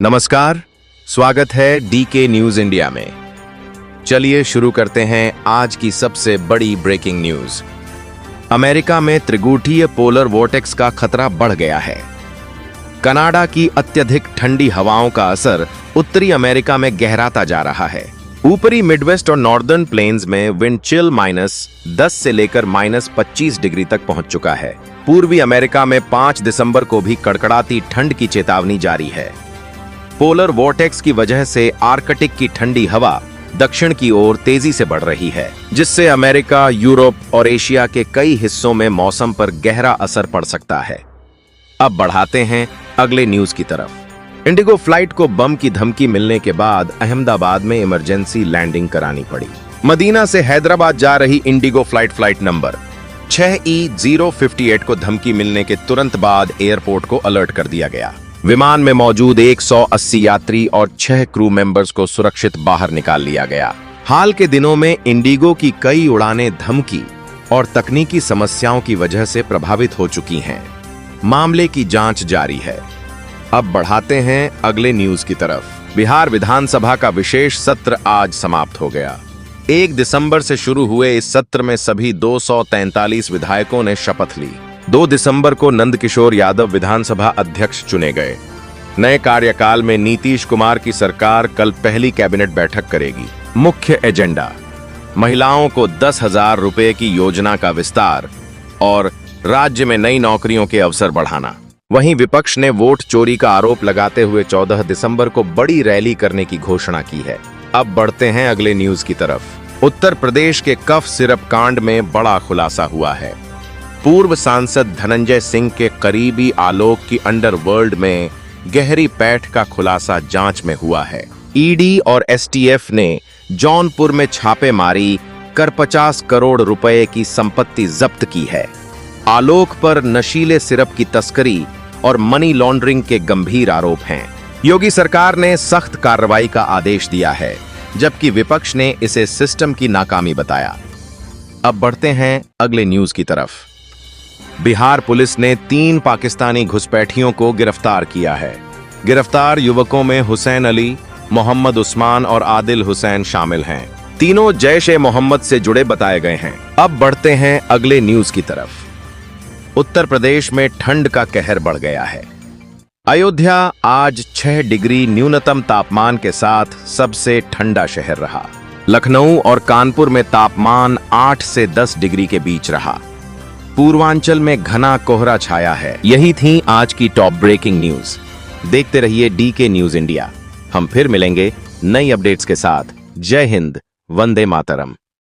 नमस्कार, स्वागत है डीके न्यूज इंडिया में। चलिए शुरू करते हैं आज की सबसे बड़ी ब्रेकिंग न्यूज। अमेरिका में त्रिगुटीय पोलर वोर्टेक्स का खतरा बढ़ गया है। कनाडा की अत्यधिक ठंडी हवाओं का असर उत्तरी अमेरिका में गहराता जा रहा है। ऊपरी मिडवेस्ट और नॉर्दर्न प्लेन्स में विंड चिल -10 से लेकर -25 डिग्री तक पहुंच चुका है। पूर्वी अमेरिका में 5 दिसंबर को भी कड़कड़ाती ठंड की चेतावनी जारी है। पोलर वोर्टेक्स की वजह से आर्कटिक की ठंडी हवा दक्षिण की ओर तेजी से बढ़ रही है, जिससे अमेरिका, यूरोप और एशिया के कई हिस्सों में मौसम पर गहरा असर पड़ सकता है। अब बढ़ाते हैं अगले न्यूज की तरफ। इंडिगो फ्लाइट को बम की धमकी मिलने के बाद अहमदाबाद में इमरजेंसी लैंडिंग करानी पड़ी। मदीना से हैदराबाद जा रही इंडिगो फ्लाइट नंबर 6E058 को धमकी मिलने के तुरंत बाद एयरपोर्ट को अलर्ट कर दिया गया। विमान में मौजूद 180 यात्री और 6 क्रू मेंबर्स को सुरक्षित बाहर निकाल लिया गया। हाल के दिनों में इंडिगो की कई उड़ानें धमकी और तकनीकी समस्याओं की वजह से प्रभावित हो चुकी हैं। मामले की जांच जारी है। अब बढ़ाते हैं अगले न्यूज की तरफ। बिहार विधानसभा का विशेष सत्र आज समाप्त हो गया। 1 दिसंबर से शुरू हुए इस सत्र में सभी 243 विधायकों ने शपथ ली। 2 दिसंबर को नंदकिशोर यादव विधानसभा अध्यक्ष चुने गए। नए कार्यकाल में नीतीश कुमार की सरकार कल पहली कैबिनेट बैठक करेगी। मुख्य एजेंडा: महिलाओं को 10,000 रुपए की योजना का विस्तार और राज्य में नई नौकरियों के अवसर बढ़ाना। वहीं विपक्ष ने वोट चोरी का आरोप लगाते हुए 14 दिसंबर को बड़ी रैली करने की घोषणा की है। अब बढ़ते हैं अगले न्यूज की तरफ। उत्तर प्रदेश के कफ सिरप कांड में बड़ा खुलासा हुआ है। पूर्व सांसद धनंजय सिंह के करीबी आलोक की अंडरवर्ल्ड में गहरी पैठ का खुलासा जांच में हुआ है। ईडी और एसटीएफ ने जौनपुर में छापेमारी कर 50 करोड़ रुपए की संपत्ति जब्त की है। आलोक पर नशीले सिरप की तस्करी और मनी लॉन्ड्रिंग के गंभीर आरोप हैं। योगी सरकार ने सख्त कार्रवाई का आदेश दिया है, जबकि विपक्ष ने इसे सिस्टम की नाकामी बताया। अब बढ़ते हैं अगले न्यूज की तरफ। बिहार पुलिस ने 3 पाकिस्तानी घुसपैठियों को गिरफ्तार किया है। गिरफ्तार युवकों में हुसैन अली, मोहम्मद उस्मान और आदिल हुसैन शामिल हैं। तीनों जैश-ए-मोहम्मद से जुड़े बताए गए हैं। अब बढ़ते हैं अगले न्यूज की तरफ। उत्तर प्रदेश में ठंड का कहर बढ़ गया है। अयोध्या आज 6 डिग्री न्यूनतम तापमान के साथ सबसे ठंडा शहर रहा। लखनऊ और कानपुर में तापमान 8 से 10 डिग्री के बीच रहा। पूर्वांचल में घना कोहरा छाया है। यही थी आज की टॉप ब्रेकिंग न्यूज। देखते रहिए डीके न्यूज इंडिया। हम फिर मिलेंगे नई अपडेट्स के साथ। जय हिंद, वंदे मातरम।